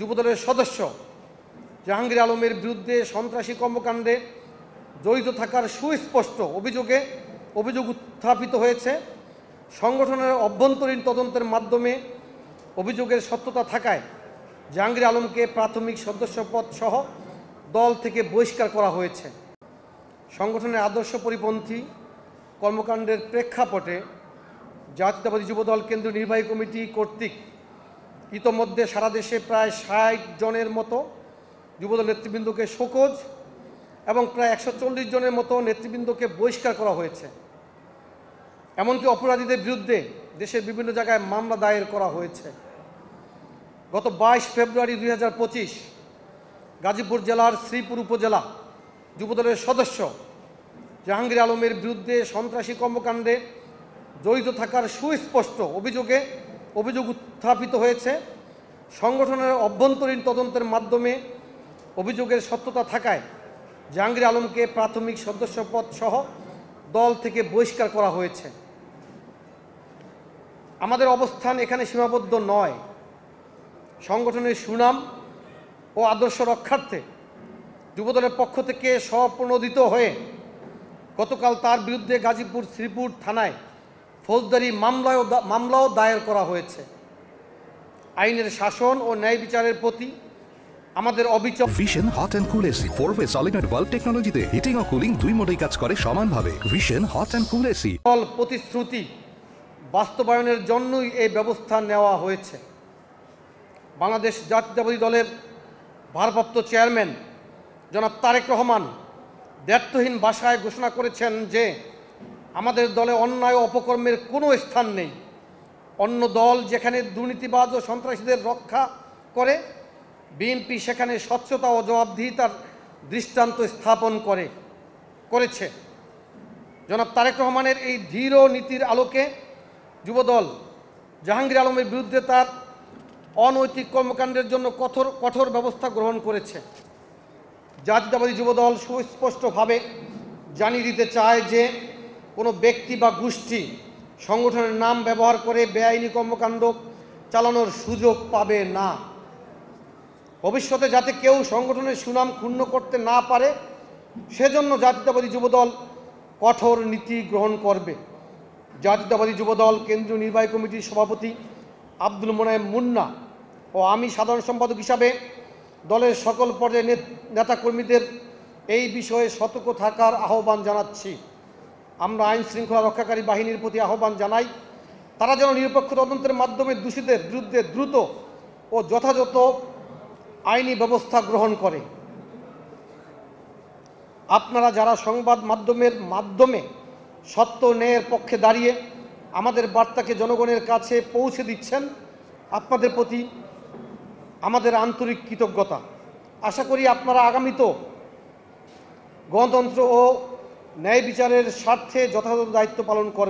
যুবদলের সদস্য জাহাঙ্গীর আলমের বিরুদ্ধে সন্ত্রাসী কর্মকাণ্ডে জড়িত থাকার সুস্পষ্ট অভিযোগ উত্থাপিত হয়েছে। সংগঠনের অভ্যন্তরীণ তদন্তের মাধ্যমে অভিযোগের সত্যতা থাকায় জাহাঙ্গীর আলমকে প্রাথমিক সদস্যপদ সহ দল থেকে বহিষ্কার করা হয়েছে। সংগঠনের আদর্শ পরিপন্থী কর্মকাণ্ডের প্রেক্ষাপটে জাতীয়তাবাদী যুবদল কেন্দ্রীয় নির্বাহী কমিটি কর্তৃক ইতোমধ্যে সারা দেশে প্রায় ৬০ জনের মতো যুবদল নেতৃবৃন্দকে শোকজ এবং প্রায় ১৪০ জনের মতো নেতৃবৃন্দকে বহিষ্কার করা হয়েছে। এমনকি অপরাধীদের বিরুদ্ধে দেশের বিভিন্ন জায়গায় মামলা দায়ের করা হয়েছে। গত ২২ ফেব্রুয়ারি ২০২৫ গাজীপুর জেলার শ্রীপুর উপজেলা যুবদলের সদস্য জাহাঙ্গীর আলমের বিরুদ্ধে সন্ত্রাসী কর্মকাণ্ডে জড়িত থাকার সুস্পষ্ট অভিযোগ উত্থাপিত হয়েছে। সংগঠনের অভ্যন্তরীণ তদন্তের মাধ্যমে অভিযোগের সত্যতা থাকায় জাহাঙ্গীর আলমকে প্রাথমিক সদস্যপদ সহ দল থেকে বহিষ্কার করা হয়েছে। আমাদের অবস্থান এখানে সীমাবদ্ধ নয়। সংগঠনের সুনাম ও আদর্শ রক্ষার্থে যুবদলের পক্ষ থেকে স্বপ্রণোদিত হয়ে গতকাল তার বিরুদ্ধে গাজীপুর শ্রীপুর থানায় ফৌজদারি মামলাও দায়ের করা হয়েছে। আইনের শাসন ও ন্যায় বিচারের প্রতি আমাদের অবিচল। Vision hot and cool AC 4-ওয়ে সলিনয়েড ভালভ টেকনোলজিতে হিটিং ও কুলিং দুই মোডেই কাজ করে সমানভাবে। Vision hot and cool AC প্রতিশ্রুতি বাস্তবায়নের জন্যই এই ব্যবস্থা নেওয়া হয়েছে। বাংলাদেশ জাতীয়তাবাদী দলের ভারপ্রাপ্ত চেয়ারম্যান জনাব তারেক রহমান দ্ব্যর্থহীন ভাষায় ঘোষণা করেছেন যে আমাদের দলে অন্যায় ও অপকর্মের কোনো স্থান নেই। অন্য দল যেখানে দুর্নীতিবাজ ও সন্ত্রাসীদের রক্ষা করে, বিএনপি সেখানে স্বচ্ছতা ও জবাবদিহিতার দৃষ্টান্ত স্থাপন করেছে। জনাব তারেক রহমানের এই দৃঢ় নীতির আলোকে যুবদল জাহাঙ্গীর আলমের বিরুদ্ধে তার অনৈতিক কর্মকাণ্ডের জন্য কঠোর ব্যবস্থা গ্রহণ করেছে। জাতীয়তাবাদী যুবদল সুস্পষ্টভাবে জানিয়ে দিতে চায় যে কোনো ব্যক্তি বা গোষ্ঠী সংগঠনের নাম ব্যবহার করে বেআইনি কর্মকাণ্ড চালানোর সুযোগ পাবে না। ভবিষ্যতে যাতে কেউ সংগঠনের সুনাম ক্ষুণ্ণ করতে না পারে সেজন্য জাতীয়তাবাদী যুবদল কঠোর নীতি গ্রহণ করবে। জাতীয়তাবাদী যুবদল কেন্দ্রীয় নির্বাহী কমিটির সভাপতি আব্দুল মোনায়েম মুন্না ও আমি সাধারণ সম্পাদক হিসাবে দলের সকল পর্যায়ের নেতাকর্মীদের এই বিষয়ে সতর্ক থাকার আহ্বান জানাচ্ছি। আমরা আইন শৃঙ্খলা রক্ষাকারী বাহিনীর প্রতি আহ্বান জানাই, তারা যেন নিরপেক্ষ তদন্তের মাধ্যমে দোষীদের বিরুদ্ধে দ্রুত ও যথাযথ আইনি ব্যবস্থা গ্রহণ করে। আপনারা যারা সংবাদ মাধ্যমের মাধ্যমে সত্য ন্যায়ের পক্ষে দাঁড়িয়ে আমাদের বার্তাকে জনগণের কাছে পৌঁছে দিচ্ছেন, আপনাদের প্রতি আমাদের আন্তরিক কৃতজ্ঞতা। আশা করি আপনারা আগামীতেও গণতন্ত্র ও ন্যায় বিচারের স্বার্থে যথাযথ দায়িত্ব পালন করবেন।